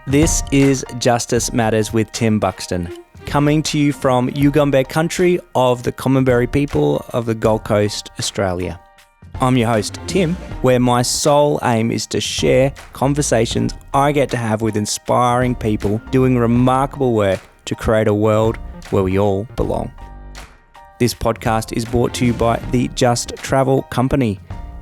This is Justice Matters with Tim Buxton, coming to you from Yugambeh country of the Commonberry people of the Gold Coast, Australia. I'm your host, Tim, where my sole aim is to share conversations I get to have with inspiring people doing remarkable work to create a world where we all belong. This podcast is brought to you by the Just Travel Company.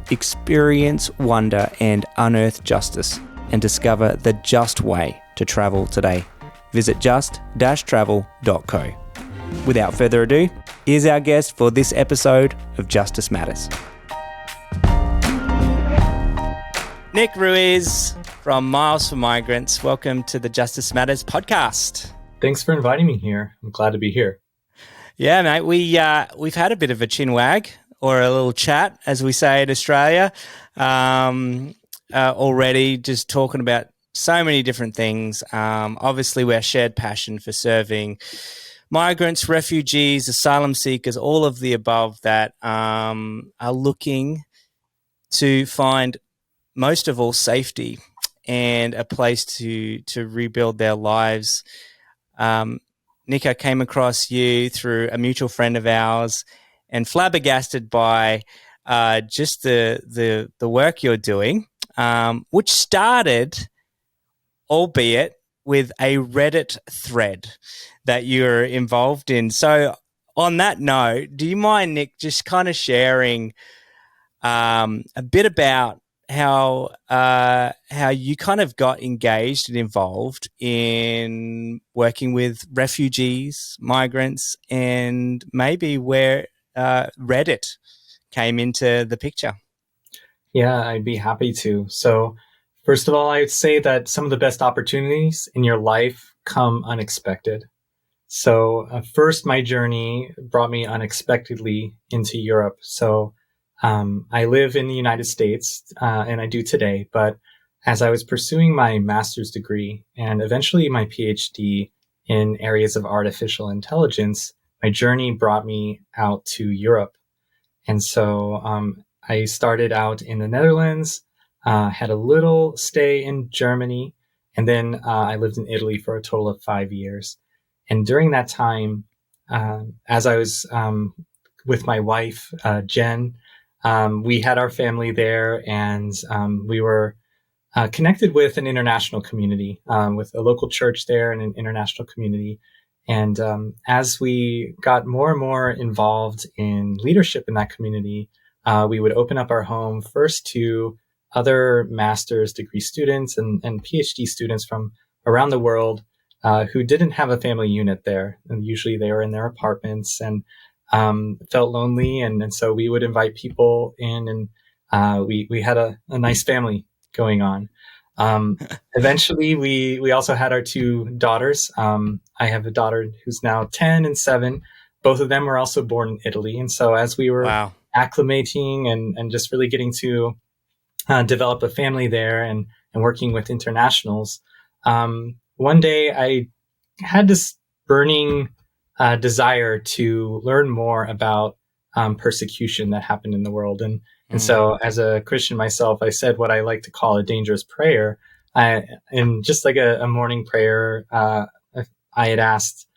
Experience wonder and unearth justice and discover the just way to travel today. Visit just-travel.co. Without further ado, here's our guest for this episode of Justice Matters. Nick Ruiz from Miles for Migrants. Welcome to the Justice Matters podcast. Thanks for inviting me here. I'm glad to be here. Yeah, mate. We've had a bit of a chin wag or a little chat, as we say in Australia, already, just talking about so many different things. Obviously, we're shared passion for serving migrants, refugees, asylum seekers, all of the above that are looking to find, most of all, safety and a place to rebuild their lives. Nick, I came across you through a mutual friend of ours and flabbergasted by just the work you're doing, which started, albeit, with a Reddit thread that you're involved in. So on that note, do you mind, Nick, just kind of sharing a bit about how you kind of got engaged and involved in working with refugees, migrants, and maybe where Reddit came into the picture? Yeah, I'd be happy to. So first of all, I would say that some of the best opportunities in your life come unexpected. So first, my journey brought me unexpectedly into Europe. So I live in the United States, and I do today. But as I was pursuing my master's degree and eventually my PhD in areas of artificial intelligence, my journey brought me out to Europe. And so I started out in the Netherlands, had a little stay in Germany, and then I lived in Italy for a total of 5 years. And during that time, as I was with my wife, Jen, we had our family there, and we were connected with an international community, with a local church there and an international community. And as we got more and more involved in leadership in that community, we would open up our home first to other master's degree students and PhD students from around the world who didn't have a family unit there. And usually they were in their apartments and felt lonely. And so we would invite people in, and we had a nice family going on. Eventually, we also had our two daughters. I have a daughter who's now 10 and 7. Both of them were also born in Italy. And so as we were acclimating and just really getting to develop a family there and working with internationals, one day I had this burning desire to learn more about persecution that happened in the world. And so as a Christian myself, I said what I like to call a dangerous prayer. And just like a morning prayer, I had asked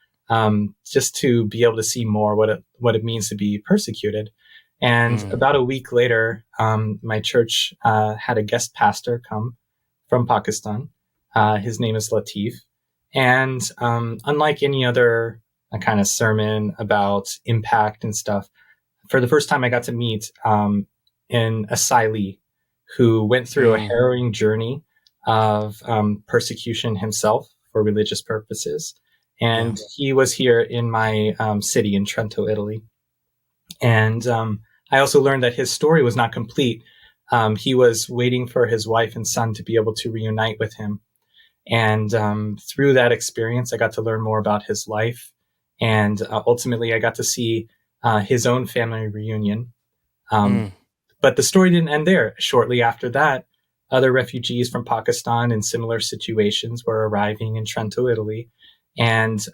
just to be able to see more what it means to be persecuted. And about a week later, my church had a guest pastor come from Pakistan. His name is Latif. And unlike any other kind of sermon about impact and stuff, for the first time I got to meet an asylee who went through a harrowing journey of persecution himself for religious purposes. And he was here in my city in Trento, Italy. And I also learned that his story was not complete. He was waiting for his wife and son to be able to reunite with him. And through that experience, I got to learn more about his life. And ultimately, I got to see his own family reunion. But the story didn't end there. Shortly after that, other refugees from Pakistan in similar situations were arriving in Trento, Italy. And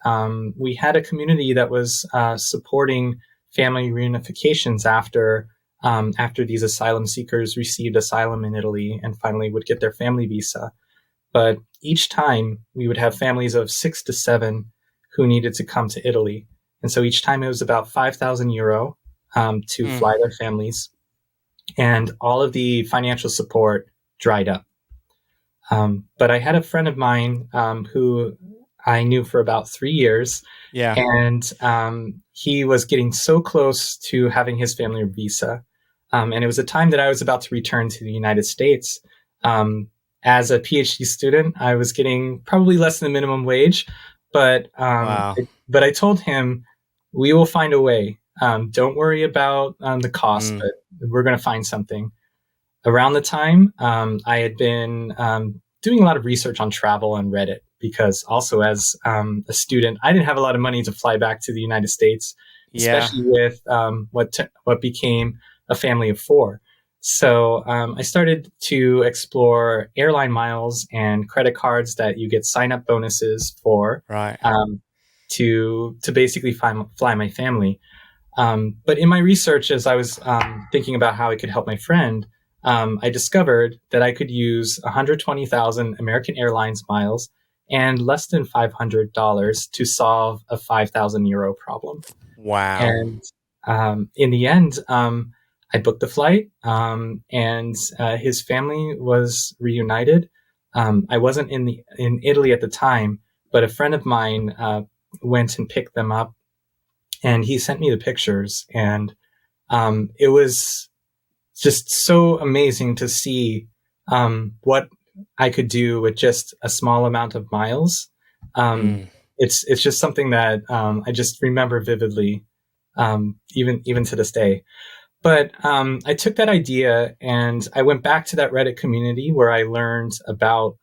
we had a community that was supporting family reunifications after these asylum seekers received asylum in Italy and finally would get their family visa. but each time we would have families of 6 to 7 who needed to come to Italy. And so each time it was about €5,000 to fly their families, and all of the financial support dried up. But I had a friend of mine who I knew for about 3 years, Yeah. and he was getting so close to having his family visa. And it was a time that I was about to return to the United States. As a PhD student, I was getting probably less than the minimum wage, but Wow. but I told him, we will find a way. Don't worry about the cost, but we're going to find something. Around the time, I had been doing a lot of research on travel on Reddit, because also as a student, I didn't have a lot of money to fly back to the United States, especially with what became a family of 4. So I started to explore airline miles and credit cards that you get sign-up bonuses for, Right. to basically fly my family. But in my research, as I was thinking about how I could help my friend, I discovered that I could use 120,000 American Airlines miles and less than $500 to solve a €5,000 problem. Wow. And in the end, I booked the flight, and his family was reunited. I wasn't in Italy at the time, but a friend of mine went and picked them up, and he sent me the pictures, and it was just so amazing to see what I could do with just a small amount of miles. It's just something that I just remember vividly, even to this day. But I took that idea and I went back to that Reddit community where I learned about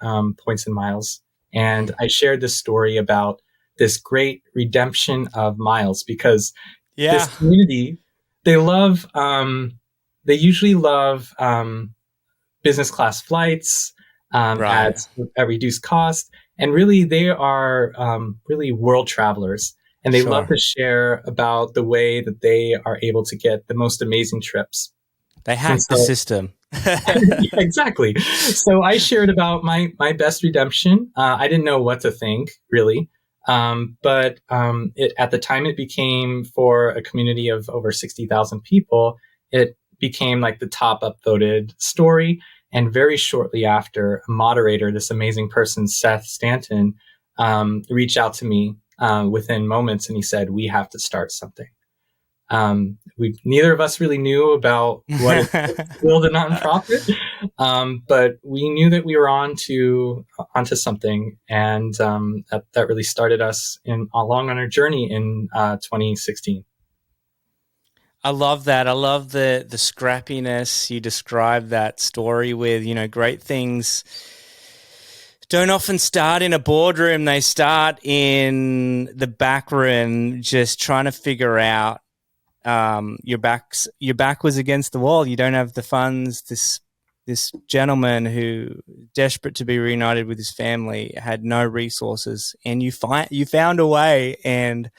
points and miles, and I shared this story about this great redemption of miles, because this community, they love they usually love business class flights Right. at reduced cost. And really, they are really world travelers. And they love Sure. to share about the way that they are able to get the most amazing trips. They hacked the system. Yeah, exactly. So I shared about my best redemption. I didn't know what to think, really. But at the time, it became, for a community of over 60,000 people, it became like the top upvoted story. And very shortly after, a moderator, this amazing person, Seth Stanton, reached out to me within moments, and he said, "We have to start something." Neither of us really knew about what it was to build a nonprofit, but we knew that we were onto something, and that really started us along on our journey in 2016. I love that. I love the scrappiness you describe that story with. You know, great things don't often start in a boardroom. They start in the back room, just trying to figure out your back was against the wall. You don't have the funds. This gentleman who, desperate to be reunited with his family, had no resources, and you found a way. And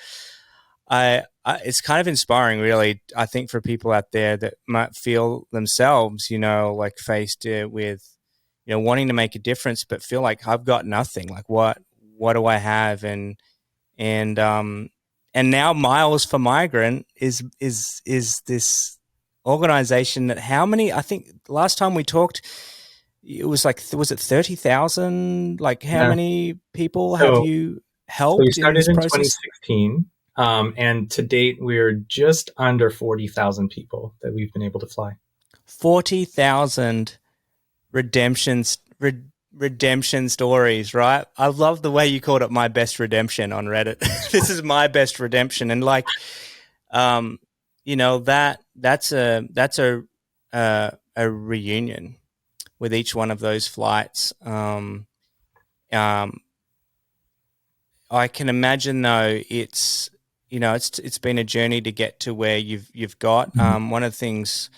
it's kind of inspiring, really, I think, for people out there that might feel themselves, like faced with, wanting to make a difference, but feel like, I've got nothing. Like, what do I have? And now Miles for Migrant is this organization that, how many, I think last time we talked, it was like, was it 30,000? Like, how many people have you helped we started in this in process? 2016. And to date, we're just under 40,000 people that we've been able to fly. 40,000 redemption stories, right? I love the way you called it my best redemption on Reddit. This is my best redemption. And like, that's a reunion with each one of those flights. I can imagine, though, it's been a journey to get to where you've got. One of the things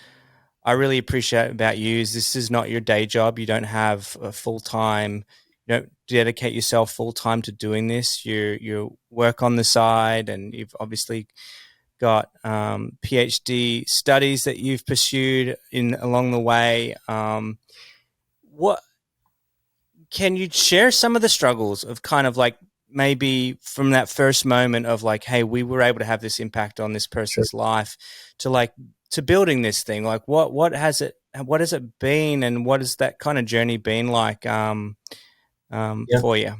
I really appreciate about you is this is not your day job. You don't have a full-time, you don't dedicate yourself full-time to doing this. You work on the side, and you've obviously got PhD studies that you've pursued along the way. can you share some of the struggles of kind of like maybe from that first moment of like, hey, we were able to have this impact on this Sure. person's life to like to building this thing? Like what has it been, and what has that kind of journey been like Yeah. for you?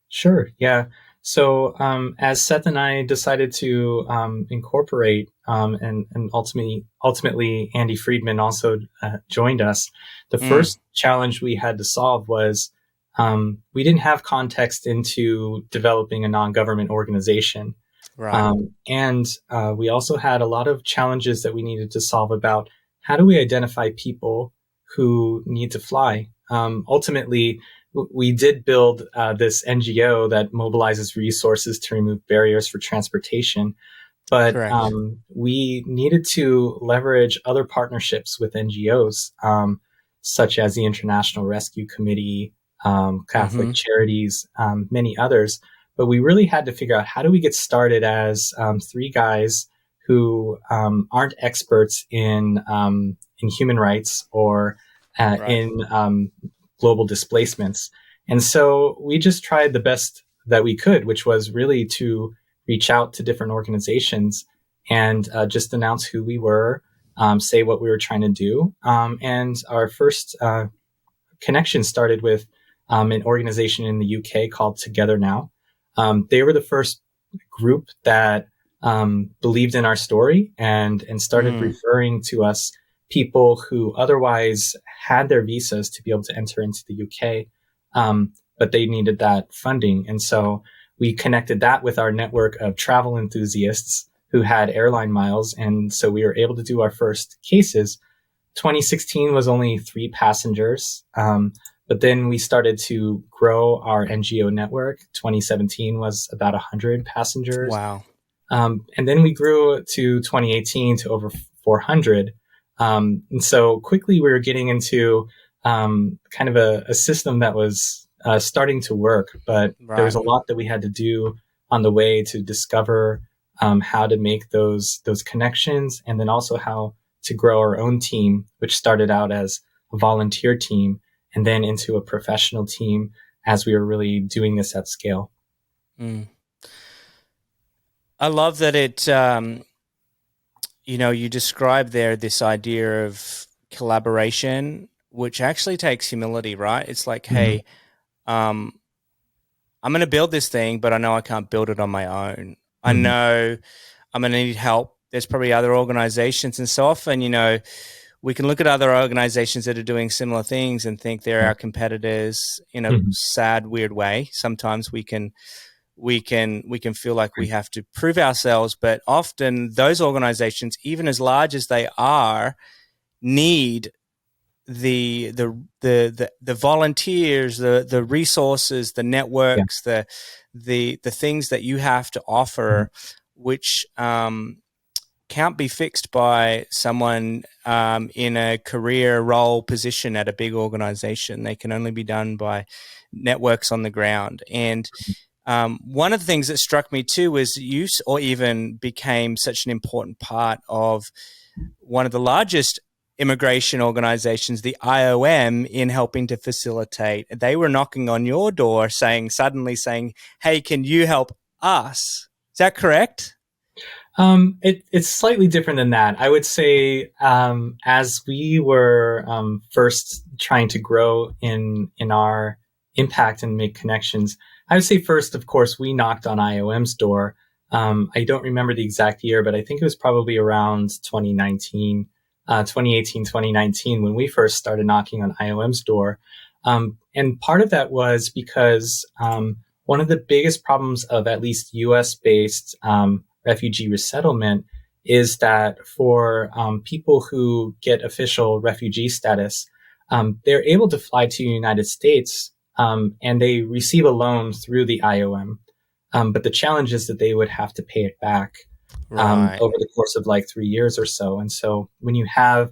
Sure. Yeah. So, as Seth and I decided to incorporate, and ultimately Andy Friedman also joined us. The Mm, first challenge we had to solve was we didn't have context into developing a non-government organization, right. and we also had a lot of challenges that we needed to solve about how do we identify people who need to fly. Ultimately, we did build this NGO that mobilizes resources to remove barriers for transportation, but Correct. we needed to leverage other partnerships with NGOs, such as the International Rescue Committee, Catholic Mm-hmm. Charities, many others. But we really had to figure out how do we get started as three guys who aren't experts in human rights or Right. in global displacements. And so we just tried the best that we could, which was really to reach out to different organizations and just announce who we were, say what we were trying to do. And our first connection started with an organization in the UK called Together Now. They were the first group that believed in our story and started Mm, referring to us people who otherwise had their visas to be able to enter into the UK, but they needed that funding. And so we connected that with our network of travel enthusiasts who had airline miles. And so we were able to do our first cases. 2016 was only 3 passengers. But then we started to grow our NGO network. 2017 was about 100 passengers. wow. And then we grew to 2018 to over 400. And so quickly we were getting into kind of a system that was starting to work, but there was Right. a lot that we had to do on the way to discover how to make those connections, and then also how to grow our own team, which started out as a volunteer team and then into a professional team as we were really doing this at scale. Mm. I love that you describe there this idea of collaboration, which actually takes humility, right? It's like, Mm-hmm. hey, um, I'm going to build this thing, but I know I can't build it on my own. I Mm-hmm. know I'm going to need help. There's probably other organizations. And so often, we can look at other organizations that are doing similar things and think they're Yeah. our competitors in a Mm-hmm. sad, weird way. Sometimes we can feel like we have to prove ourselves, but often those organizations, even as large as they are, need the volunteers, the resources, the Yeah. networks, the things that you have to Mm-hmm. offer, which can't be fixed by someone in a career role position at a big organization. They can only be done by networks on the ground. And one of the things that struck me too was use, or even became such an important part of one of the largest immigration organizations, the IOM, in helping to facilitate. They were knocking on your door suddenly saying, hey, can you help us? Is that correct? It's slightly different than that. I would say, as we were first trying to grow in our impact and make connections, I would say first, of course, we knocked on IOM's door. I don't remember the exact year, but I think it was probably around 2019, 2018, 2019, when we first started knocking on IOM's door. And part of that was because one of the biggest problems of at least US based refugee resettlement is that for people who get official refugee status, they're able to fly to the United States and they receive a loan through the IOM. But the challenge is that they would have to pay it back Right. over the course of like 3 years or so. And so when you have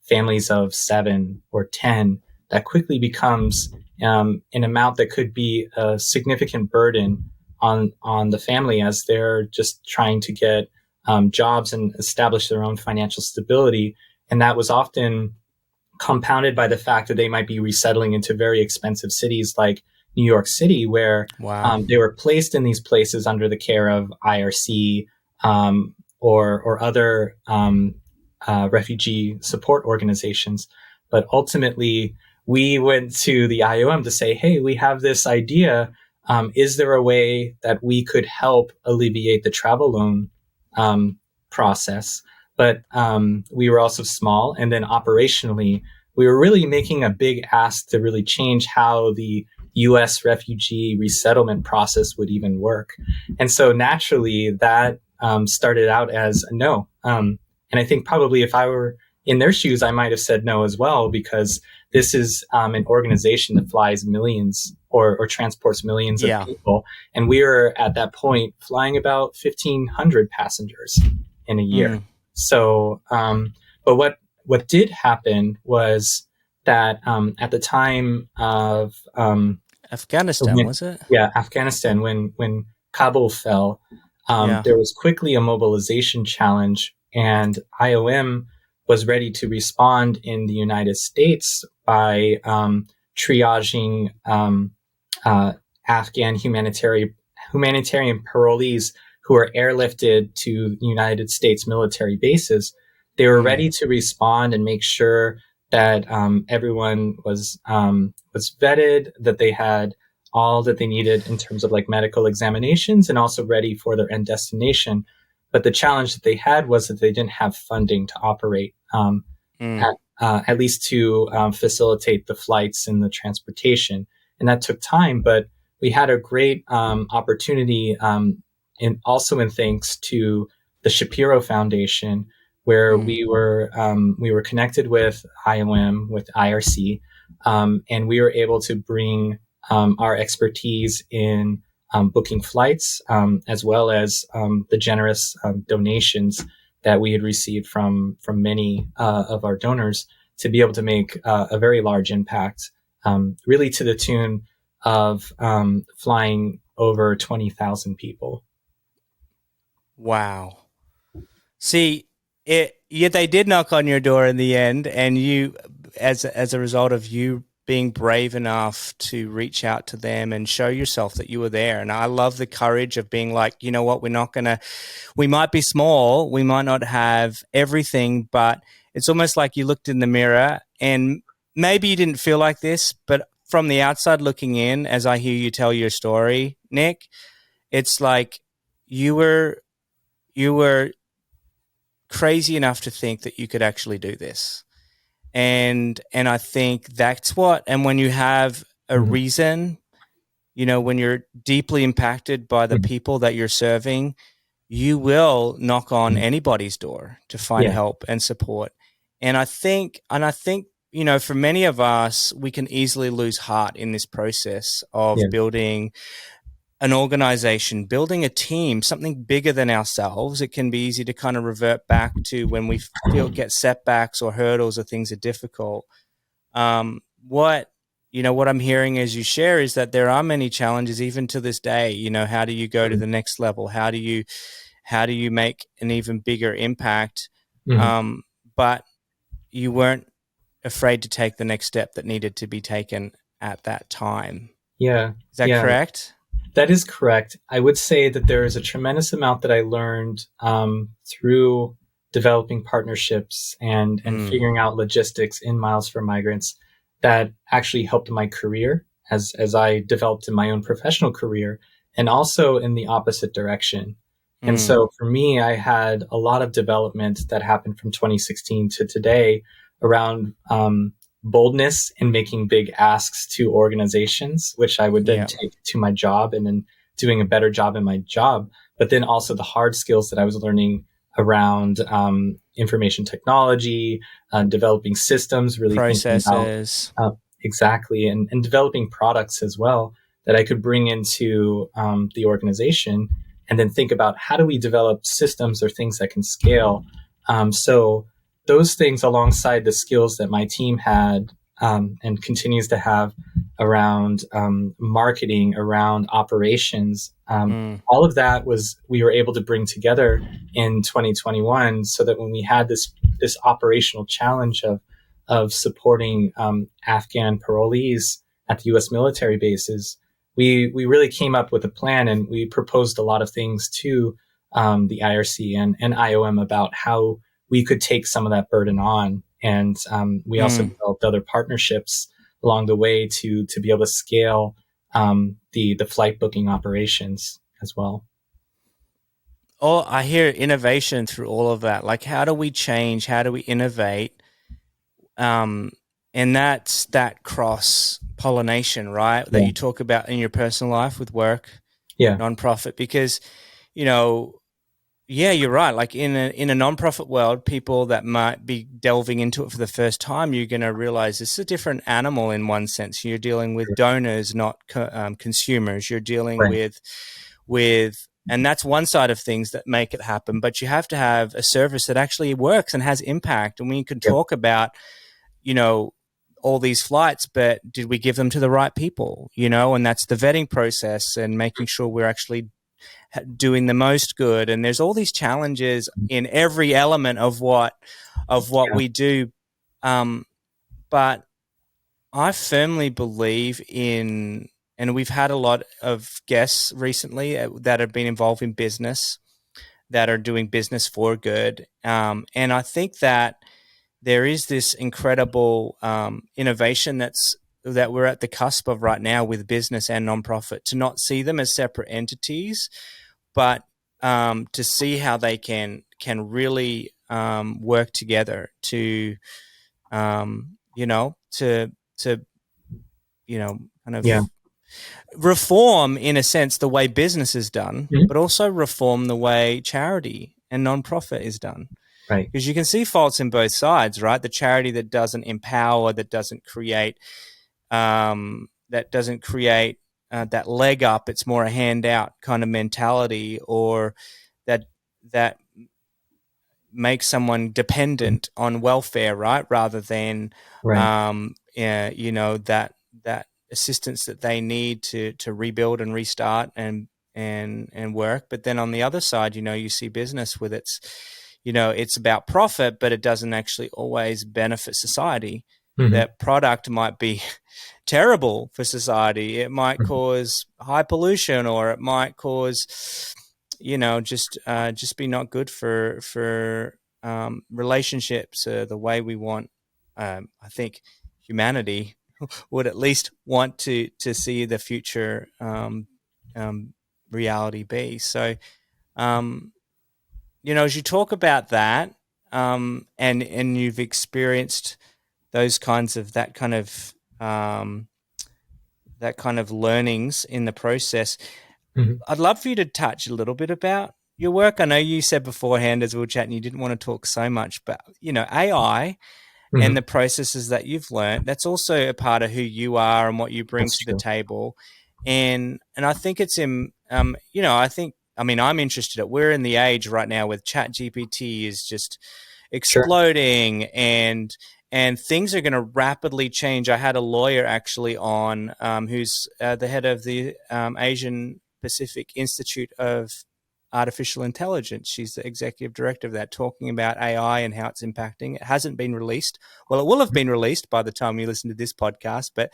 families of 7 or 10, that quickly becomes an amount that could be a significant burden on the family as they're just trying to get jobs and establish their own financial stability. And that was often compounded by the fact that they might be resettling into very expensive cities like New York City, where Wow. they were placed in these places under the care of IRC or other refugee support organizations. But ultimately, we went to the IOM to say, hey, we have this idea. Is there a way that we could help alleviate the travel loan process? But we were also small. And then operationally, we were really making a big ask to really change how the U.S. refugee resettlement process would even work. And so naturally, that started out as a no. And I think probably if I were in their shoes, I might have said no as well, because this is an organization that flies millions or transports millions of people. And we were at that point flying about 1,500 passengers in a year. So, but what did happen was that at the time of Afghanistan, was it? Yeah, Afghanistan, when Kabul fell, there was quickly a mobilization challenge, and IOM was ready to respond in the United States by triaging Afghan humanitarian parolees who were airlifted to United States military bases. They were ready to respond and make sure that everyone was vetted, that they had all that they needed in terms of like medical examinations, and also ready for their end destination. But the challenge that they had was that they didn't have funding to operate, at least to facilitate the flights and the transportation. And that took time, but we had a great opportunity, and also in thanks to the Shapiro Foundation, where we were connected with IOM, with IRC, and we were able to bring our expertise in booking flights, as well as the generous donations that we had received from many of our donors, to be able to make a very large impact, really to the tune of flying over 20,000 people. Wow. See, they did knock on your door in the end, and you, as a result of you being brave enough to reach out to them and show yourself that you were there. And I love the courage of being like, you know what, we might be small, we might not have everything, but it's almost like you looked in the mirror, and maybe you didn't feel like this, but from the outside looking in, as I hear you tell your story, Nick, it's like you were crazy enough to think that you could actually do this. And I think that's what, and when you have a reason, when you're deeply impacted by the people that you're serving, you will knock on anybody's door to find help and support. And I think, for many of us, we can easily lose heart in this process of building an organization, building a team, something bigger than ourselves. It can be easy to kind of revert back to when we get setbacks or hurdles or things are difficult. What I'm hearing as you share is that there are many challenges even to this day. How do you go to the next level? How do you make an even bigger impact? But you weren't afraid to take the next step that needed to be taken at that time. Yeah. Is that correct? That is correct. I would say that there is a tremendous amount that I learned through developing partnerships and figuring out logistics in Miles for Migrants that actually helped my career as I developed in my own professional career, and also in the opposite direction. And so for me, I had a lot of development that happened from 2016 to today around boldness in making big asks to organizations, which I would then take to my job and then doing a better job in my job. But then also the hard skills that I was learning around information technology, developing systems, really processes, exactly, and developing products as well that I could bring into the organization, and then think about how do we develop systems or things that can scale. So those things, alongside the skills that my team had and continues to have around marketing, around operations, all of that we were able to bring together in 2021, so that when we had this operational challenge of of supporting Afghan parolees at the U.S. military bases, we really came up with a plan, and we proposed a lot of things to the IRC and IOM about how we could take some of that burden on. And we also developed other partnerships along the way to be able to scale the flight booking operations as well. Oh, I hear innovation through all of that. Like, how do we change? How do we innovate? And that's that cross pollination, right? That you talk about in your personal life with work, nonprofit, because, yeah, you're right. Like in a nonprofit world, people that might be delving into it for the first time, you're going to realize this is a different animal in one sense. You're dealing with donors, not consumers. You're dealing with, and that's one side of things that make it happen. But you have to have a service that actually works and has impact. And we can talk about, all these flights, but did we give them to the right people? And that's the vetting process and making sure we're actually doing the most good. And there's all these challenges in every element of what we do. But I firmly believe in, and we've had a lot of guests recently that have been involved in business, that are doing business for good. And I think that there is this incredible innovation that we're at the cusp of right now with business and nonprofit, to not see them as separate entities, but to see how they can really work together to reform, in a sense, the way business is done, but also reform the way charity and nonprofit is done. Right. Because you can see faults in both sides, right? The charity that doesn't empower, that doesn't create that leg up. It's more a handout kind of mentality, or that makes someone dependent on welfare, right? Rather than that assistance that they need to rebuild and restart and work. But then on the other side, you see business with it's about profit, but it doesn't actually always benefit society. That product might be terrible for society. It might cause high pollution, or it might cause, just be not good for relationships the way we want. I think humanity would at least want to see the future reality be. So, as you talk about that, and you've experienced those kinds of that kind of learnings in the process, I'd love for you to touch a little bit about your work. I know you said beforehand as we were chatting, you didn't want to talk so much, but AI and the processes that you've learned, that's also a part of who you are and what you bring to the table. And I think it's I'm interested. We're in the age right now with ChatGPT is just exploding, and things are going to rapidly change. I had a lawyer actually on who's the head of the Asian Pacific Institute of Artificial Intelligence. She's the executive director of that, talking about AI and how it's impacting. It hasn't been released. Well, it will have been released by the time you listen to this podcast, but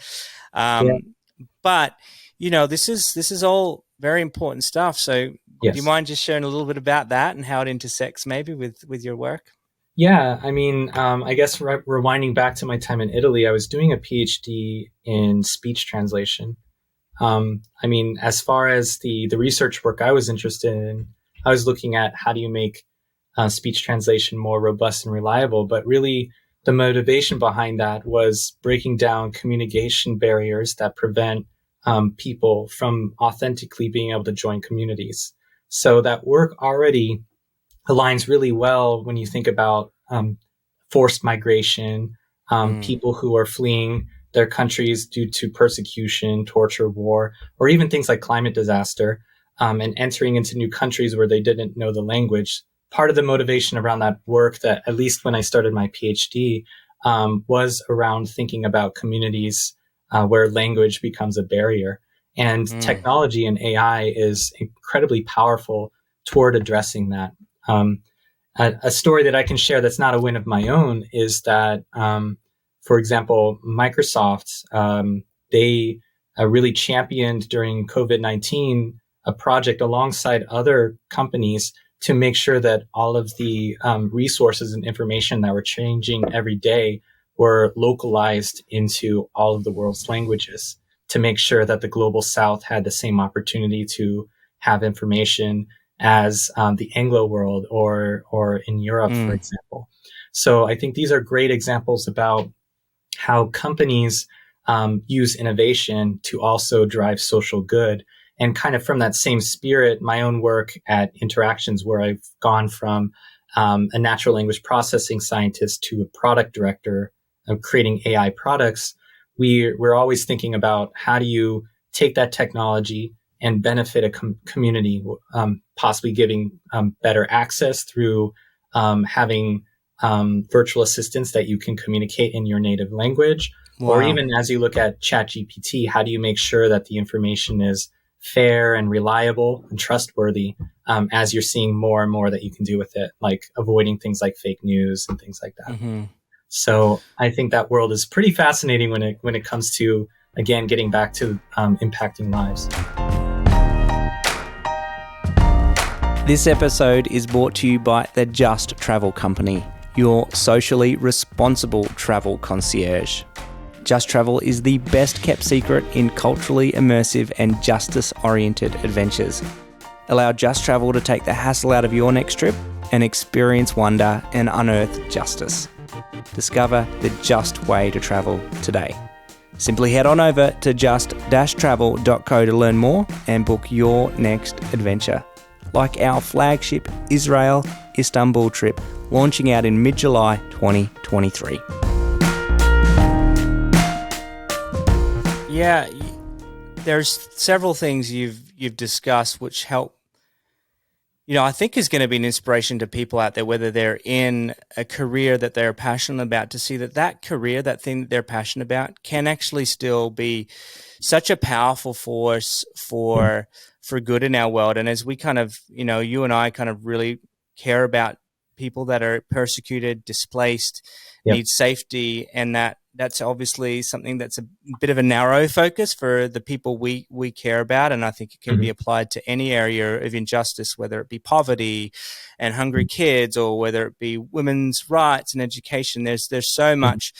this is all very important stuff. So do you mind just sharing a little bit about that and how it intersects maybe with your work? Yeah, I guess rewinding back to my time in Italy, I was doing a PhD in speech translation. As far as the research work I was interested in, I was looking at how do you make speech translation more robust and reliable. But really, the motivation behind that was breaking down communication barriers that prevent people from authentically being able to join communities. So that work already aligns really well when you think about forced migration, people who are fleeing their countries due to persecution, torture, war, or even things like climate disaster, and entering into new countries where they didn't know the language. Part of the motivation around that work, that at least when I started my PhD, was around thinking about communities where language becomes a barrier. And technology and AI is incredibly powerful toward addressing that. A story that I can share that's not a win of my own is that for example, Microsoft, they really championed during COVID-19 a project alongside other companies to make sure that all of the resources and information that were changing every day were localized into all of the world's languages to make sure that the global South had the same opportunity to have information as the Anglo world or in Europe, for example. So I think these are great examples about how companies use innovation to also drive social good. And kind of from that same spirit, my own work at Interactions, where I've gone from a natural language processing scientist to a product director of creating AI products, we're always thinking about how do you take that technology and benefit a community, possibly giving better access through having virtual assistants that you can communicate in your native language. Wow. Or even as you look at ChatGPT, how do you make sure that the information is fair and reliable and trustworthy as you're seeing more and more that you can do with it, like avoiding things like fake news and things like that. Mm-hmm. So I think that world is pretty fascinating when it comes to, again, getting back to impacting lives. This episode is brought to you by the Just Travel Company, your socially responsible travel concierge. Just Travel is the best kept secret in culturally immersive and justice-oriented adventures. Allow Just Travel to take the hassle out of your next trip and experience wonder and unearth justice. Discover the just way to travel today. Simply head on over to just-travel.co to learn more and book your next adventure, like our flagship Israel Istanbul trip launching out in mid-July 2023. Yeah, there's several things you've discussed which help, I think is going to be an inspiration to people out there, whether they're in a career that they're passionate about, to see that career, that thing that they're passionate about, can actually still be such a powerful force for good in our world. And as we kind of, you and I kind of really care about people that are persecuted, displaced, need safety, and that's obviously something that's a bit of a narrow focus for the people we care about. And I think it can be applied to any area of injustice, whether it be poverty and hungry kids, or whether it be women's rights and education. There's so much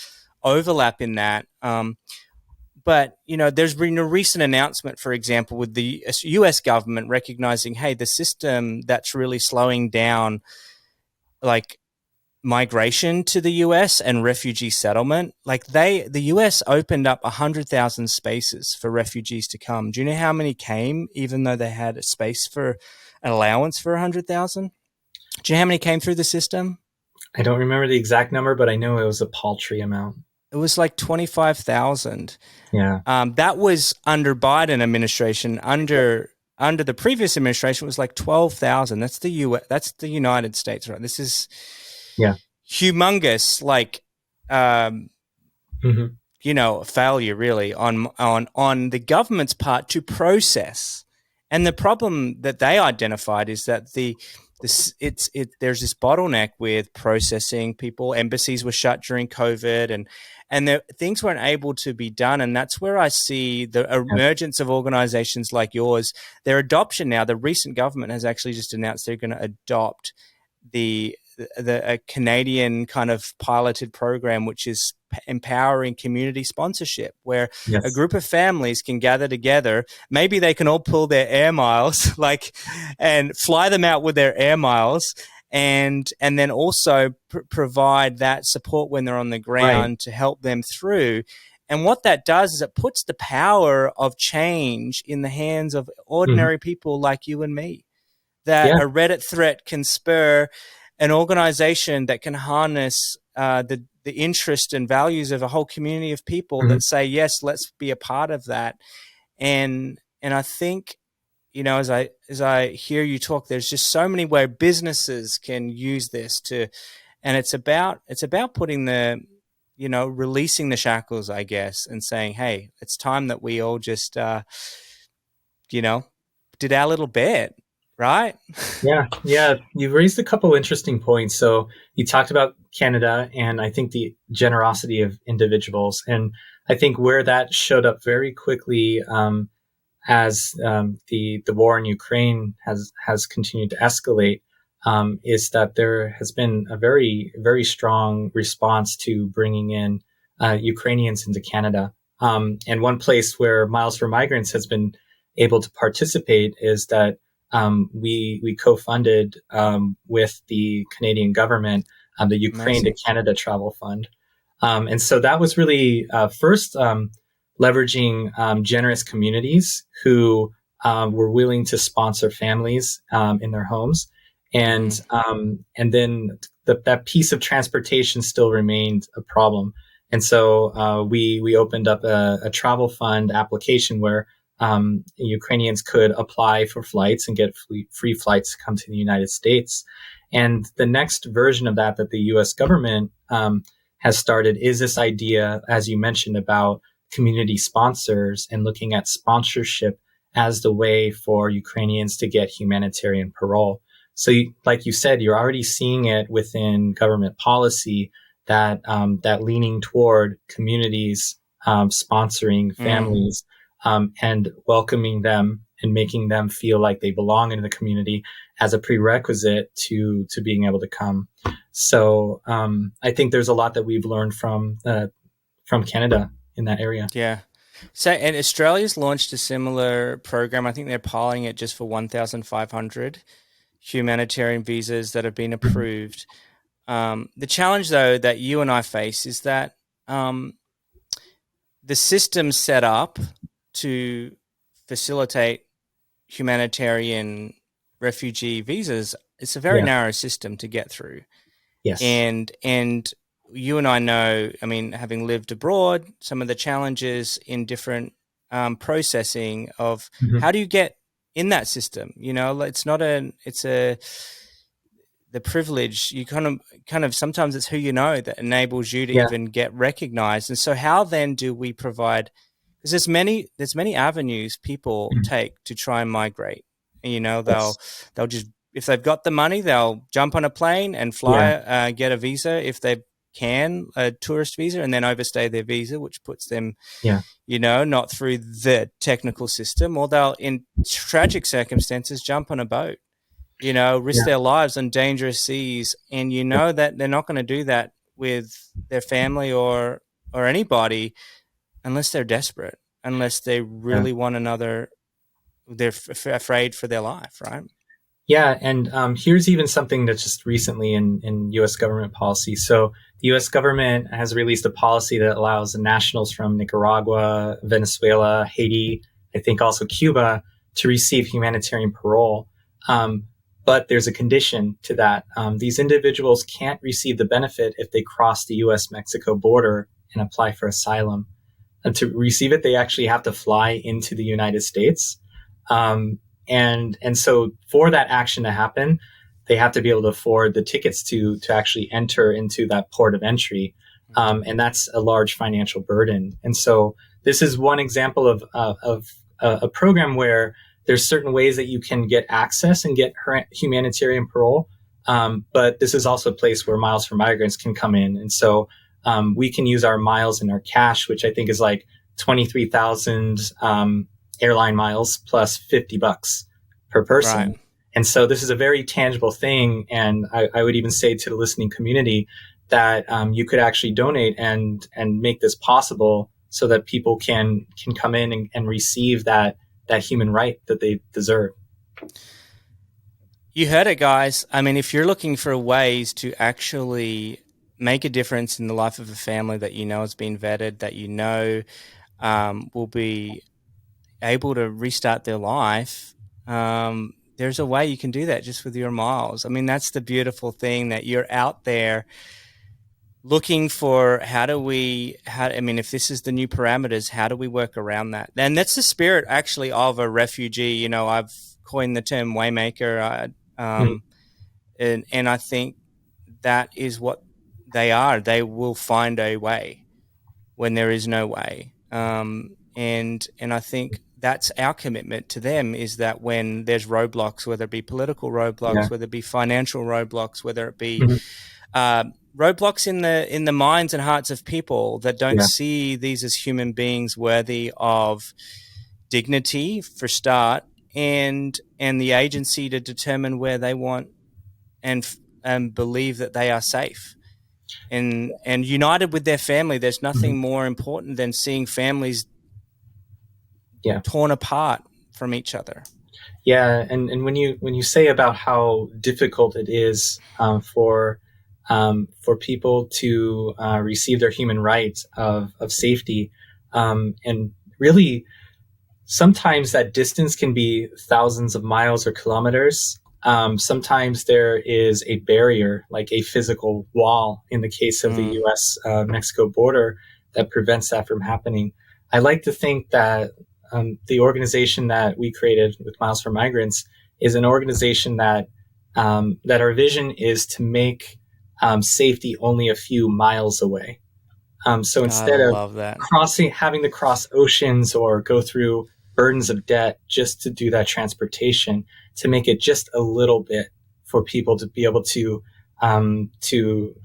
overlap in that. But, there's been a recent announcement, for example, with the US government recognizing, hey, the system that's really slowing down, like, migration to the US and refugee settlement, like the US opened up 100,000 spaces for refugees to come. Do you know how many came, even though they had a space for an allowance for 100,000? Do you know how many came through the system? I don't remember the exact number, but I know it was a paltry amount. It was like 25,000. Yeah. That was under Biden administration. Under the previous administration, it was like 12,000. That's the US. That's the United States, right? This is humongous, like, failure really on the government's part to process. And the problem that they identified is that there's this bottleneck with processing people. Embassies were shut during COVID, and things weren't able to be done. And that's where I see the emergence of organizations like yours. Their adoption now, the recent government has actually just announced they're going to adopt a Canadian kind of piloted program, which is empowering community sponsorship, where a group of families can gather together. Maybe they can all pull their air miles, and fly them out with their air miles, and then also provide that support when they're on the ground to help them through. And what that does is it puts the power of change in the hands of ordinary people like you and me. That a Reddit threat can spur an organization that can harness the interest and values of a whole community of people that say, yes, let's be a part of that. And I think, as I hear you talk, there's just so many ways businesses can use this and it's about putting releasing the shackles, I guess, and saying, hey, it's time that we all just, did our little bit. right? Yeah. You raised a couple interesting points. So you talked about Canada and I think the generosity of individuals. And I think where that showed up very quickly as the war in Ukraine has continued to escalate, is that there has been a very strong response to bringing in Ukrainians into Canada. And one place where Miles for Migrants has been able to participate is that we co-funded with the Canadian government the Ukraine to Amazing. Canada Travel Fund, and so that was really first. Leveraging generous communities who were willing to sponsor families in their homes, Mm, and then that piece of transportation still remained a problem. And so we opened up a travel fund application where Ukrainians could apply for flights and get free flights to come to the United States. And the next version of that the U.S. government has started is this idea, as you mentioned, about community sponsors and looking at sponsorship as the way for Ukrainians to get humanitarian parole. So, like you said, you're already seeing it within government policy that that leaning toward communities sponsoring mm. families and welcoming them and making them feel like they belong in the community as a prerequisite to being able to come. So I think there's a lot that we've learned from Canada in that area. Yeah. So, and Australia's launched a similar program. I think they're piloting it just for 1,500 humanitarian visas that have been Mhm. approved. The challenge, though, that you and I face is that um, the system set up to facilitate humanitarian refugee visas, it's a very Yeah. narrow system to get through. Yes. And you and I know, I mean, having lived abroad, some of the challenges in different processing of Hmm. how do you get in that system. You know, it's not a it's a the privilege. You kind of sometimes it's who you know that enables you to Yeah. even get recognized. And so how then do we provide, because there's many avenues people Mhm. take to try and migrate. You know, Yes. they'll just, if they've got the money, they'll jump on a plane and Yeah. fly, get a visa if they can, a tourist visa, and then overstay their visa, which puts them, Yeah. not through the technical system, or they'll, in tragic circumstances, jump on a boat, risk Yeah. their lives on dangerous seas, and Yeah. that they're not going to do that with their family or anybody unless they're desperate, unless they Yeah. really want another, they're afraid for their life, right? Yeah, and here's even something that's just recently in U.S. government policy. So the U.S. government has released a policy that allows nationals from Nicaragua, Venezuela, Haiti, I think also Cuba, to receive humanitarian parole. Um, but there's a condition to that. These individuals can't receive the benefit if they cross the U.S.-Mexico border and apply for asylum. And to receive it, they actually have to fly into the United States. And so for that action to happen, they have to be able to afford the tickets to actually enter into that port of entry, and that's a large financial burden. And so this is one example of a program where there's certain ways that you can get access and get humanitarian parole, but this is also a place where Miles for Migrants can come in, and so we can use our miles and our cash, which I think is like 23,000 airline miles plus $50 per Right. person. And so this is a very tangible thing. And I would even say to the listening community that you could actually donate and make this possible so that people can come in and receive that human right that they deserve. You heard it, guys. I mean, if you're looking for ways to actually make a difference in the life of a family that you know has been vetted, that will be able to restart their life, there's a way you can do that just with your miles. I mean, that's the beautiful thing, that you're out there looking for, I mean, if this is the new parameters, how do we work around that? And that's the spirit actually of a refugee. I've coined the term waymaker, Mm. and I think that is what they are. They will find a way when there is no way. And I think that's our commitment to them, is that when there's roadblocks, whether it be political roadblocks, Yeah. whether it be financial roadblocks, whether it be Mhm. roadblocks in the minds and hearts of people that don't Yeah. see these as human beings worthy of dignity for start, and the agency to determine where they want and believe that they are safe and united with their family. There's Mhm. nothing more important than seeing families Yeah. torn apart from each other. Yeah, and when you say about how difficult it is for people to receive their human rights of safety, and really sometimes that distance can be thousands of miles or kilometers. Sometimes there is a barrier, like a physical wall, in the case of the Mm. U.S. Mexico border, that prevents that from happening. I like to think that the organization that we created with Miles for Migrants is an organization that that our vision is to make safety only a few miles away. So I instead of love that. having to cross oceans or go through burdens of debt just to do that transportation, to make it just a little bit for people to be able to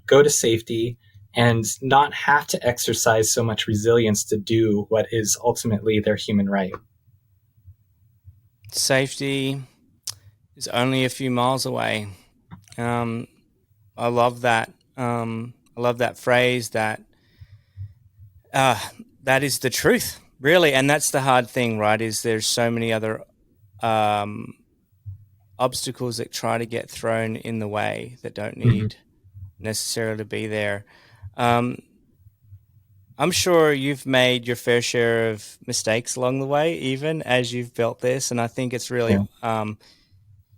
go to safety and not have to exercise so much resilience to do what is ultimately their human right. Safety is only a few miles away. Um, I love that. I love that phrase. Uh, that is the truth, really, and that's the hard thing, right? Is there's so many other um, obstacles that try to get thrown in the way that don't Mhm. need necessarily to be there. Um, I'm sure you've made your fair share of mistakes along the way, even as you've built this, and I think it's really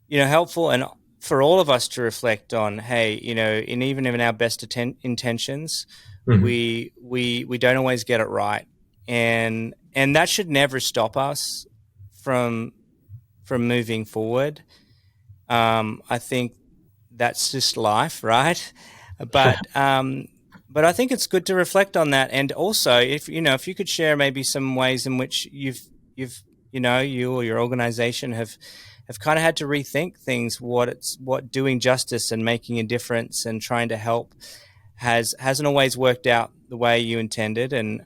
Yeah. helpful and for all of us to reflect on, hey, in even in our best intentions, Mhm. we don't always get it right, and that should never stop us from moving forward. I think that's just life, right? But but I think it's good to reflect on that, and also if you could share maybe some ways in which you've you or your organization have kind of had to rethink things, what doing justice and making a difference and trying to help hasn't always worked out the way you intended, and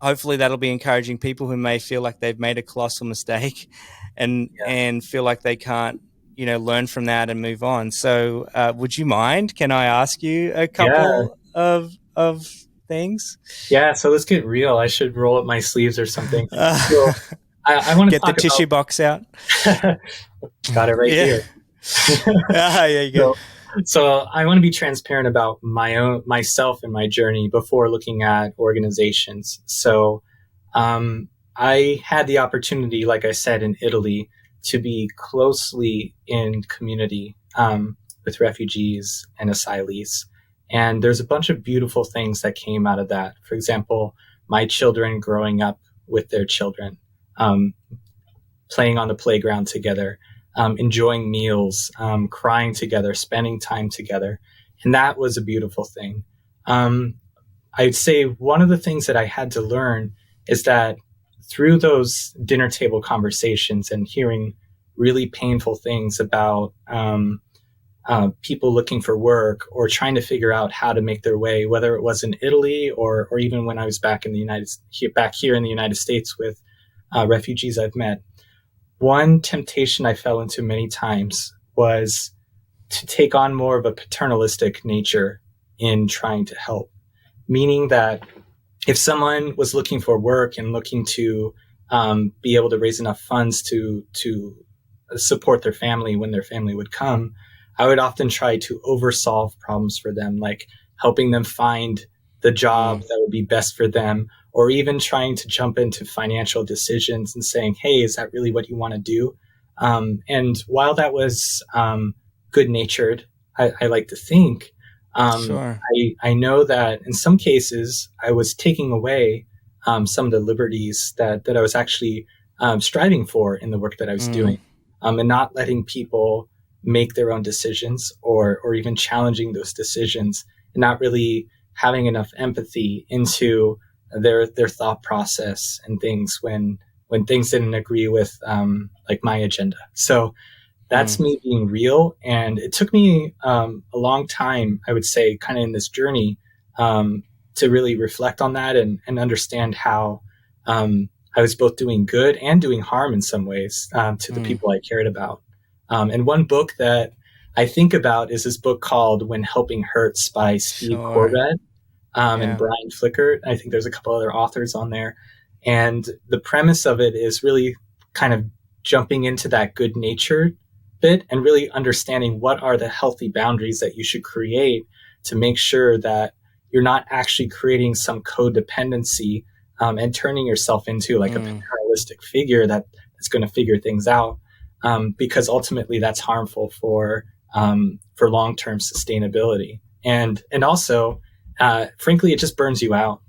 hopefully that'll be encouraging people who may feel like they've made a colossal mistake Yeah. and feel like they can't learn from that and move on. So would you mind, can I ask you a Yeah. couple of things? Yeah. So let's get real. I should roll up my sleeves or something. uh, So I want to get the talk tissue box out. about got it right Yeah. here. Yeah, you go. So, so I want to be transparent about myself and my journey before looking at organizations. So I had the opportunity, like I said, in Italy, to be closely in community with refugees and asylees. And there's a bunch of beautiful things that came out of that. For example, my children growing up with their children, um, playing on the playground together, enjoying meals, crying together, spending time together. And that was a beautiful thing. I'd say one of the things that I had to learn is that through those dinner table conversations and hearing really painful things about people looking for work or trying to figure out how to make their way, whether it was in Italy or even when I was back in back here in the United States with refugees I've met, one temptation I fell into many times was to take on more of a paternalistic nature in trying to help, meaning that if someone was looking for work and looking to be able to raise enough funds to support their family when their family would come, I would often try to oversolve problems for them, like helping them find the job Mm, that would be best for them, or even trying to jump into financial decisions and saying, "Hey, is that really what you want to do?" And while that was good natured, I like to think. sure. I know that in some cases I was taking away some of the liberties that I was actually striving for in the work that I was doing, Mm, and not letting people make their own decisions or even challenging those decisions, and not really having enough empathy into their thought process and things when things didn't agree with like my agenda. So that's Mm. me being real. And it took me a long time, I would say, kind of in this journey to really reflect on that and understand how I was both doing good and doing harm in some ways to the people I cared about. And one book that I think about is this book called When Helping Hurts by Steve Sure. Corbett and Yeah. Brian Flickert. I think there's a couple other authors on there. And the premise of it is really kind of jumping into that good natured bit and really understanding what are the healthy boundaries that you should create to make sure that you're not actually creating some codependency and turning yourself into like a paternalistic figure that's going to figure things out, because ultimately that's harmful for long-term sustainability, and also frankly it just burns you out.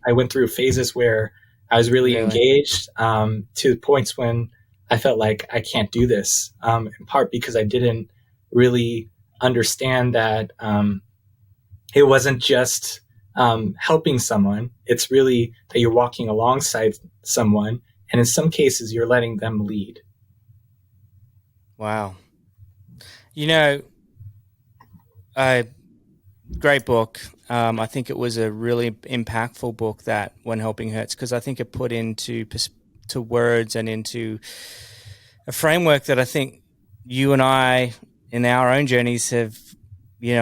I went through phases where I was really Really? engaged to points when I felt like I can't do this, in part because I didn't really understand that it wasn't just helping someone. It's really that you're walking alongside someone, and in some cases, you're letting them lead. Wow. You know, great book. I think it was a really impactful book, that When Helping Hurts, because I think it put into to words and into a framework that I think you and I, in our own journeys, have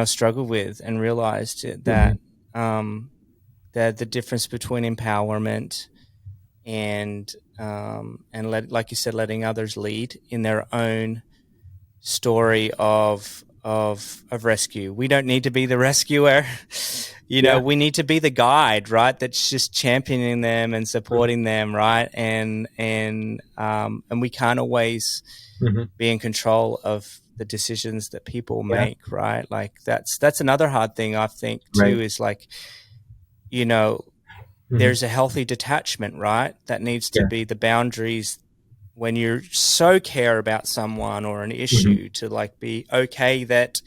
struggled with and realized that that the difference between empowerment and like you said, letting others lead in their own story of rescue. We don't need to be the rescuer. Yeah. We need to be the guide, right? That's just championing them and supporting them, right? And we can't always be in control of the decisions that people make, right? Like that's another hard thing, I think, too, is like, there's a healthy detachment, right? That needs to be the boundaries when you so care about someone or an issue, to like be okay that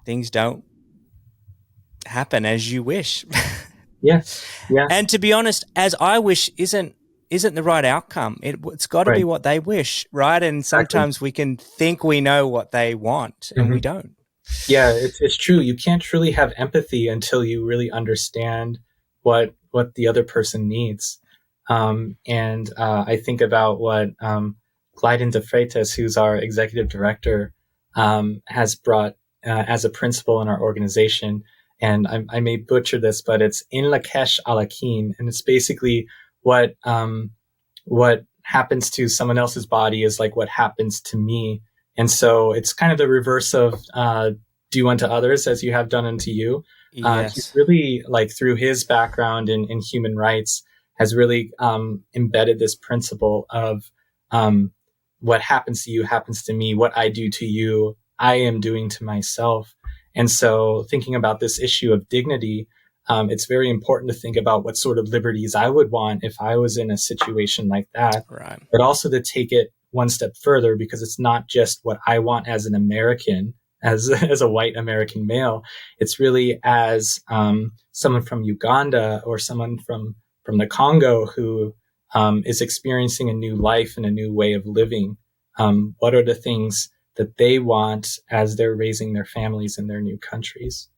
things don't happen as you wish. Yes. Yeah. And to be honest, as I wish isn't the right outcome. It's got to be Right. what they wish, right? And sometimes we can think we know what they want, and we don't. Yeah, it's true. You can't truly have empathy until you really understand what the other person needs. And I think about what Glyden de Freitas, who's our executive director, has brought as a principle in our organization. And I may butcher this, but it's in Lakesh Alakin, and it's basically what happens to someone else's body is like what happens to me. And so it's kind of the reverse of do unto others as you have done unto you. Yes. He's really, like, through his background in human rights, has really embedded this principle of what happens to you happens to me. What I do to you, I am doing to myself. And so thinking about this issue of dignity, it's very important to think about what sort of liberties I would want if I was in a situation like that, Right. but also to take it one step further, because it's not just what I want as an American, as a white American male. It's really as someone from Uganda or someone from the Congo who is experiencing a new life and a new way of living. What are the things that they want as they're raising their families in their new countries?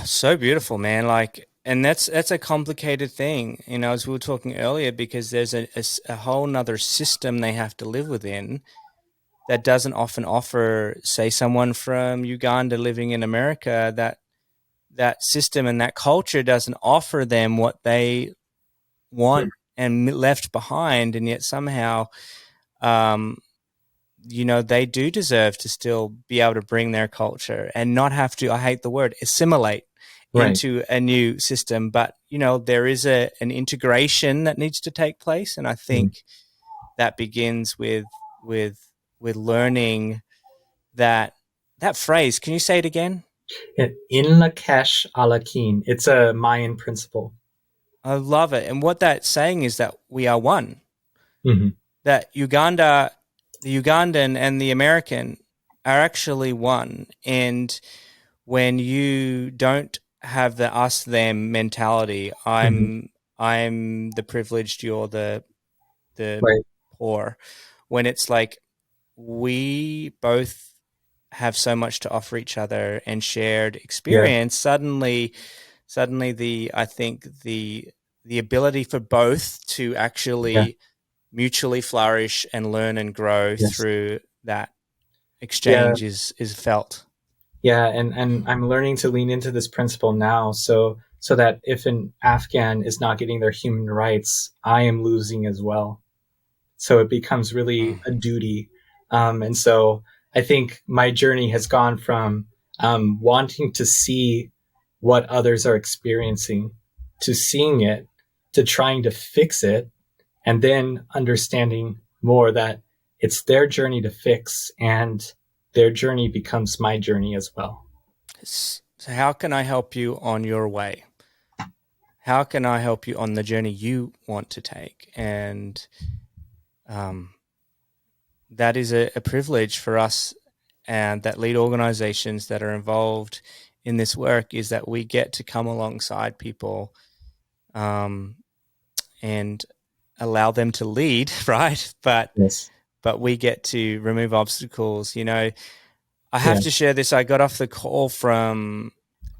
So beautiful, man. Like, and that's a complicated thing, as we were talking earlier, because there's a whole nother system they have to live within that doesn't often offer, say, someone from Uganda living in America, that system and that culture doesn't offer them what they want and left behind. And yet somehow, they do deserve to still be able to bring their culture and not have to, I hate the word, assimilate into a new system. But, there is an integration that needs to take place. And I think that begins with learning that phrase. Can you say it again? In Lakesh Alakin. It's a Mayan principle. I love it. And what that's saying is that we are one. That the Ugandan and the American are actually one. And when you don't have the us them mentality. Hmm. I'm the privileged, you're the Right. poor. When it's like we both have so much to offer each other and shared Yeah. experience, suddenly the I think the ability for both to Yeah. actually mutually flourish and learn and grow Yes. through that Yeah. exchange is felt. Yeah. And I'm learning to lean into this principle now. So that if an Afghan is not getting their human rights, I am losing as well. So it becomes really Mm. a duty. And so I think my journey has gone from wanting to see what others are experiencing to seeing it to trying to fix it and then understanding more that it's their journey to fix and their journey becomes my journey as well. So how can I help you on your way? How can I help you on the journey you want to take? And um, that is a privilege for us and that lead organizations that are involved in this work is that we get to come alongside people um, and allow them to lead, right? Yes. But we get to remove obstacles. You know, I have Yeah. to share this. I got off the call from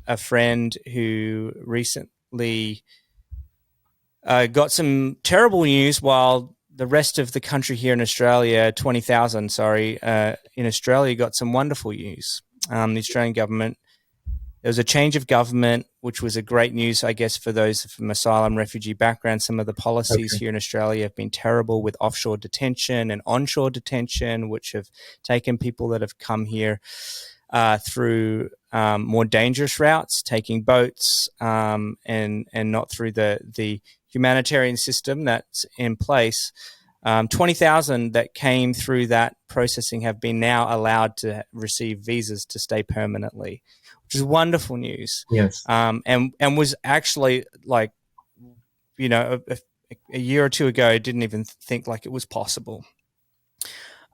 a friend who recently got some terrible news while the rest of the country here in Australia, 20,000, sorry, in Australia got some wonderful news. The Australian government, there was a change of government, which was a great news, I guess, for those from asylum refugee background. Some of the policies Okay. here in Australia have been terrible with offshore detention and onshore detention, which have taken people that have come here through more dangerous routes, taking boats, and not through the humanitarian system that's in place. 20,000 that came through that processing have been now allowed to receive visas to stay permanently, which is wonderful news. Yes. And was actually like, you know, a year or two ago, I didn't even think like it was possible.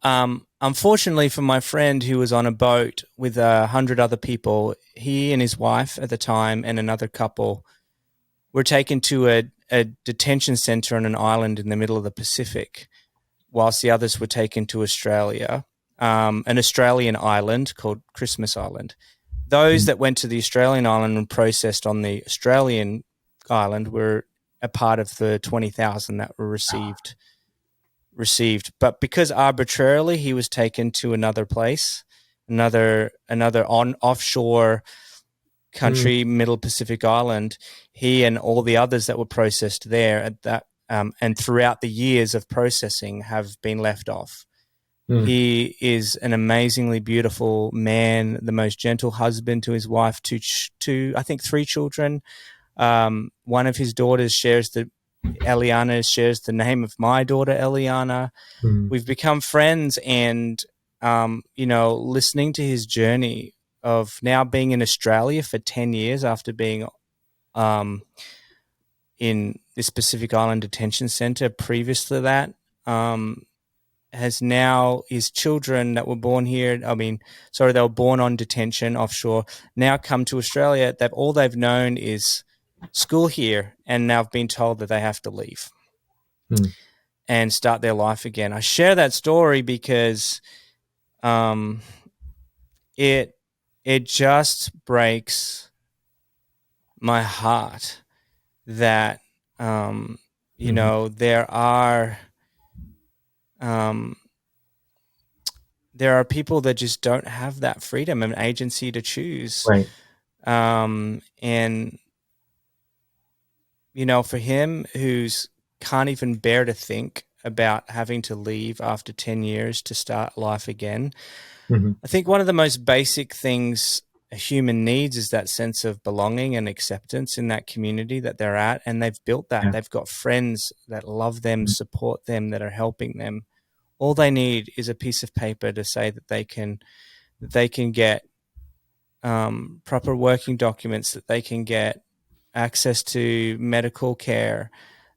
Unfortunately for my friend who was on a boat with 100 other people, he and his wife at the time and another couple were taken to a detention center on an island in the middle of the Pacific, whilst the others were taken to Australia, an Australian island called Christmas Island. Those Mm. that went to the Australian island and processed on the Australian island were a part of the 20,000 that were received, but because arbitrarily he was taken to another place, another on offshore Mm. country, middle Pacific island, he and all the others that were processed there at that and throughout the years of processing have been left off. Mm. He is an amazingly beautiful man, the most gentle husband to his wife, to I think 3 children. One of his daughters Eliana shares the name of my daughter, Eliana. Mm. We've become friends, and you know, listening to his journey of now being in Australia for 10 years after being um, in this Pacific Island detention center previous to that, has now his children that were born here. I mean, sorry, they were born on detention offshore. Now come to Australia. They've known is school here, and now have been told that they have to leave Mm. and start their life again. I share that story because um, it it just breaks my heart that you Mhm. know um, there are people that just don't have that freedom and agency to choose. Right. And you know, for him who's can't even bear to think about having to leave after 10 years to start life again, Mhm. I think one of the most basic things a human needs is that sense of belonging and acceptance in that community that they're at. And they've built that. Yeah. They've got friends that love them, Mm. support them, that are helping them. All they need is a piece of paper to say that they can get proper working documents, that they can get access to medical care,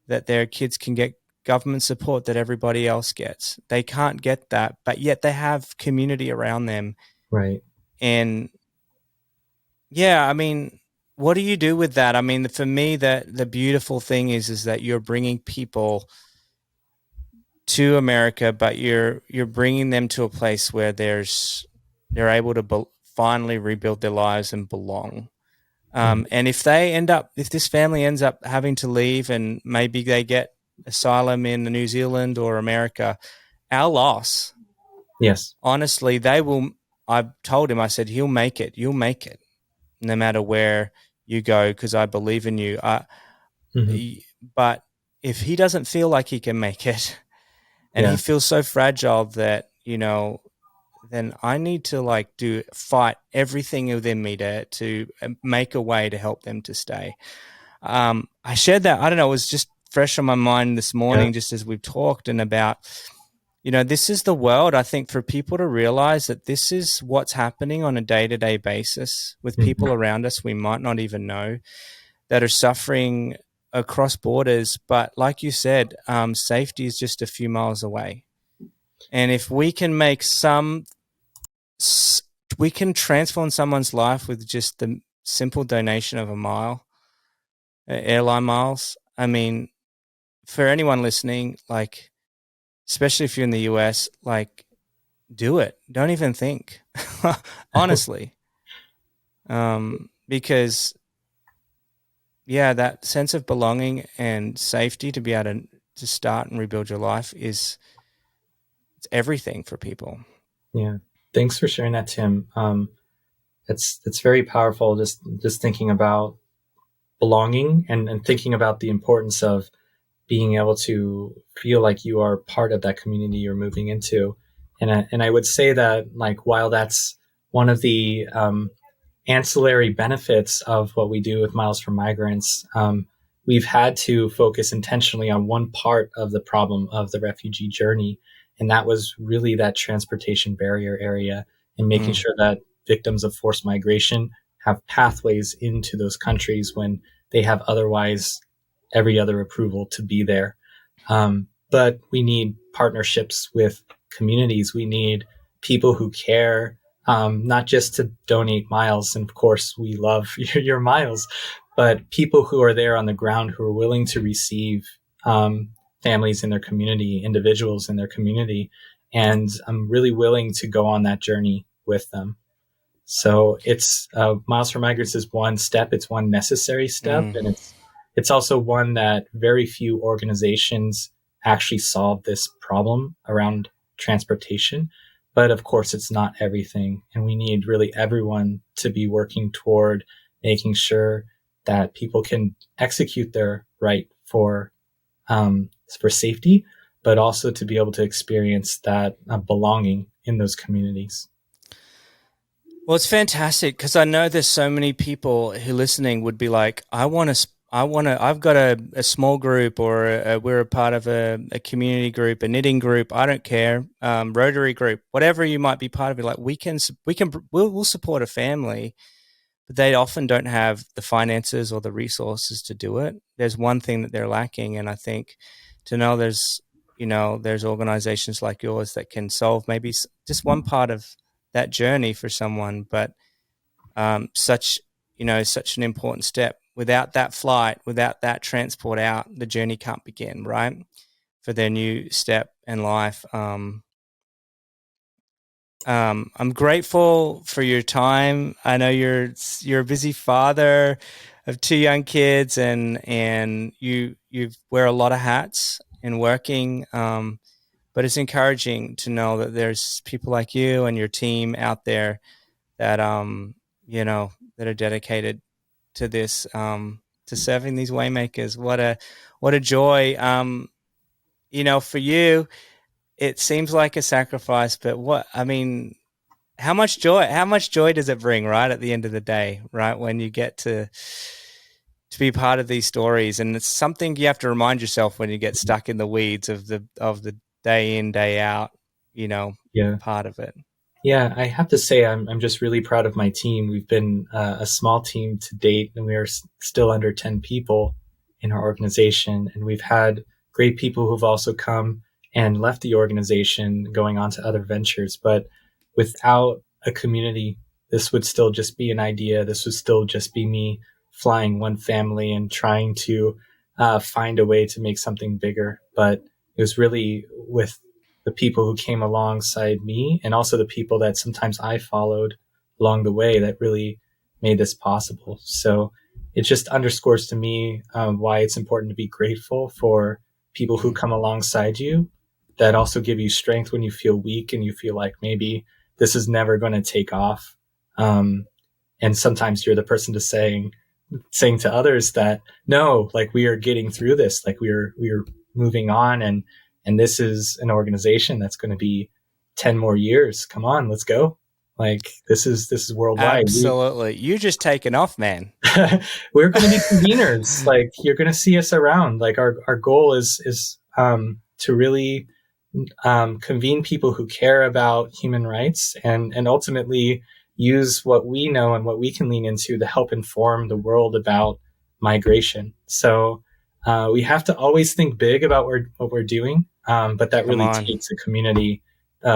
that their kids can get government support that everybody else gets. They can't get that, but yet they have community around them. Right. And yeah, I mean, what do you do with that? I mean, for me, the beautiful thing is that you're bringing people to America, but you're bringing them to a place where they're able to finally rebuild their lives and belong. Mhm. And if this family ends up having to leave, and maybe they get asylum in New Zealand or America, our loss. Yes. Honestly, they will. I told him, I said, he'll make it. You'll make it, no matter where you go, because I believe in you. Hmm. But if he doesn't feel like he can make it, and he Yeah. feels so fragile that, then I need to like fight everything within me to make a way to help them to stay. I shared that. I don't know. It was just fresh on my mind this Yeah. morning, just as we've talked and about, this is the world. I think for people to realize that this is what's happening on a day-to-day basis with Hmm. people around us we might not even know, that are suffering across borders. But like you said, safety is just a few miles away. And if we can we can transform someone's life with just the simple donation of a mile, airline miles. I mean, for anyone listening, like, especially if you're in the US, like, do it. Don't even think, honestly, because yeah, that sense of belonging and safety to be able to start and rebuild your life it's everything for people. Yeah. Thanks for sharing that, Tim. It's very powerful. Just thinking about belonging and thinking about the importance of being able to feel like you are part of that community you're moving into. And I would say that, like, while that's one of the ancillary benefits of what we do with Miles for Migrants, we've had to focus intentionally on one part of the problem of the refugee journey. And that was really that transportation barrier area, and making Mm, sure that victims of forced migration have pathways into those countries when they have otherwise every other approval to be there. But we need partnerships with communities. We need people who care, not just to donate miles. And of course, we love your miles, but people who are there on the ground who are willing to receive families in their community, individuals in their community. And I'm really willing to go on that journey with them. So it's Miles for Migrants is one step. It's one necessary step, mm. and it's also one that very few organizations actually solve this problem around transportation. But of course, it's not everything, and we need really everyone to be working toward making sure that people can execute their right for safety, but also to be able to experience that belonging in those communities. Well, it's fantastic because I know there's so many people who listening would be like, I've got a small group, or we're a part of a community group, a knitting group. I don't care, Rotary group, whatever you might be part of. It, like, we'll support a family, but they often don't have the finances or the resources to do it. There's one thing that they're lacking, and I think to know there's organizations like yours that can solve maybe just one part of that journey for someone, but such an important step. Without that flight, without that transport out, the journey can't begin, right? For their new step in life. I'm grateful for your time. I know you're a busy father of two young kids, and you wear a lot of hats in working. But it's encouraging to know that there's people like you and your team out there that that are dedicated to this, to serving these waymakers. What a joy. For you, it seems like a sacrifice, but how much joy does it bring, right, at the end of the day, right, when you get to be part of these stories? And it's something you have to remind yourself when you get stuck in the weeds of the day in, day out, you know Yeah. part of it. Yeah, I have to say I'm just really proud of my team. We've been a small team to date, and we are still under 10 people in our organization. And we've had great people who've also come and left the organization, going on to other ventures. But without a community, this would still just be an idea. This would still just be me flying one family and trying to find a way to make something bigger. But it was really with the people who came alongside me and also the people that sometimes I followed along the way that really made this possible. So it just underscores to me why it's important to be grateful for people who come alongside you that also give you strength when you feel weak and you feel like maybe this is never going to take off. And sometimes you're the person to saying to others that, no, like we are getting through this, like we are moving on. And this is an organization that's going to be 10 more years. Come on, let's go. Like this is worldwide. Absolutely. You're just taking off, man. We're going to be conveners. Like you're going to see us around. Like our goal is to really convene people who care about human rights and ultimately use what we know and what we can lean into to help inform the world about migration. So we have to always think big about what we're doing, but that really takes a community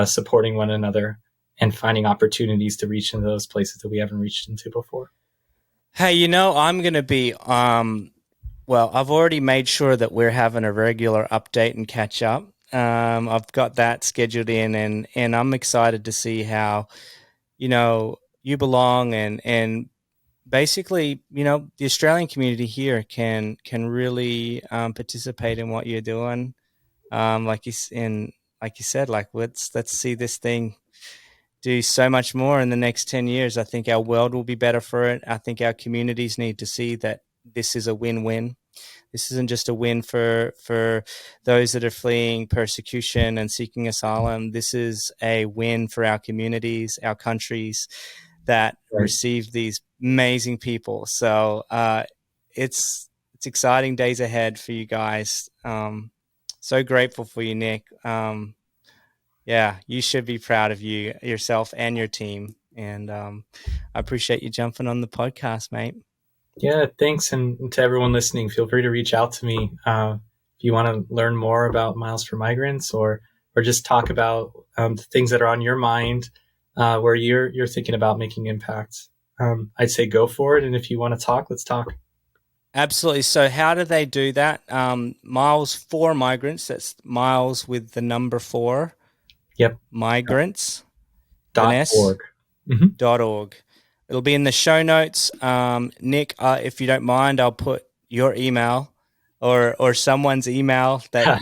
supporting one another and finding opportunities to reach into those places that we haven't reached into before. Hey, I'm going to be, well, I've already made sure that we're having a regular update and catch up. I've got that scheduled in and I'm excited to see how, you belong and basically, the Australian community here can really participate in what you're doing. Like you said, like let's see this thing do so much more in the next 10 years. I think our world will be better for it. I think our communities need to see that this is a win-win. This isn't just a win for those that are fleeing persecution and seeking asylum. This is a win for our communities, our countries that receive these amazing people. So it's exciting days ahead for you guys. So grateful for you, Nick. Yeah, you should be proud of yourself and your team. And I appreciate you jumping on the podcast, mate. Yeah, thanks. And to everyone listening, feel free to reach out to me if you want to learn more about Miles for Migrants or just talk about the things that are on your mind where you're thinking about making impacts. I'd say go for it. And if you want to talk, let's talk. Absolutely. So how do they do that? Miles for Migrants, that's Miles with the number 4. Yep. Migrants. .org. .org. It'll be in the show notes. Nick, if you don't mind, I'll put your email or someone's email that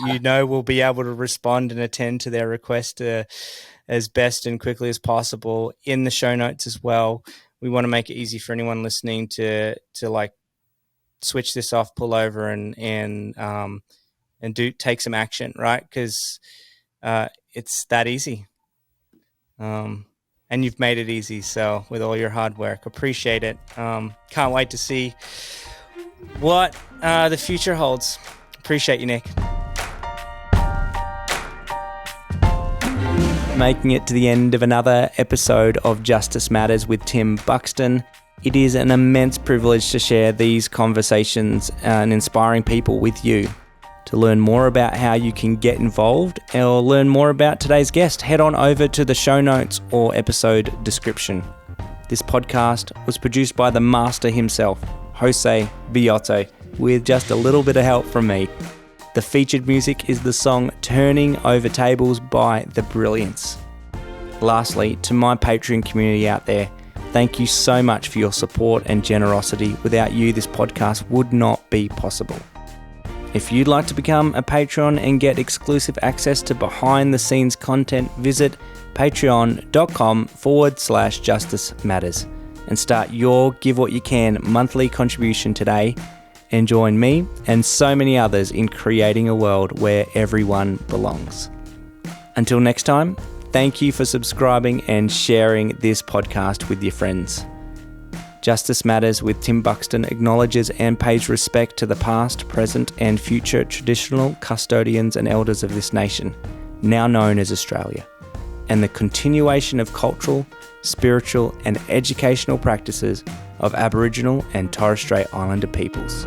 will be able to respond and attend to their request as best and quickly as possible in the show notes as well. We want to make it easy for anyone listening to like switch this off, pull over and take some action, right? Because it's that easy. And you've made it easy. So with all your hard work, appreciate it. Can't wait to see what the future holds. Appreciate you, Nick. Making it to the end of another episode of Justice Matters with Tim Buxton. It is an immense privilege to share these conversations and inspiring people with you. To learn more about how you can get involved or learn more about today's guest, head on over to the show notes or episode description. This podcast was produced by the master himself, Jose Villotto, with just a little bit of help from me. The featured music is the song Turning Over Tables by The Brilliance. Lastly, to my Patreon community out there, thank you so much for your support and generosity. Without you, this podcast would not be possible. If you'd like to become a Patreon and get exclusive access to behind the scenes content, visit patreon.com/Justice Matters and start your Give What You Can monthly contribution today and join me and so many others in creating a world where everyone belongs. Until next time, thank you for subscribing and sharing this podcast with your friends. Justice Matters with Tim Buxton acknowledges and pays respect to the past, present and future traditional custodians and elders of this nation, now known as Australia, and the continuation of cultural, spiritual and educational practices of Aboriginal and Torres Strait Islander peoples.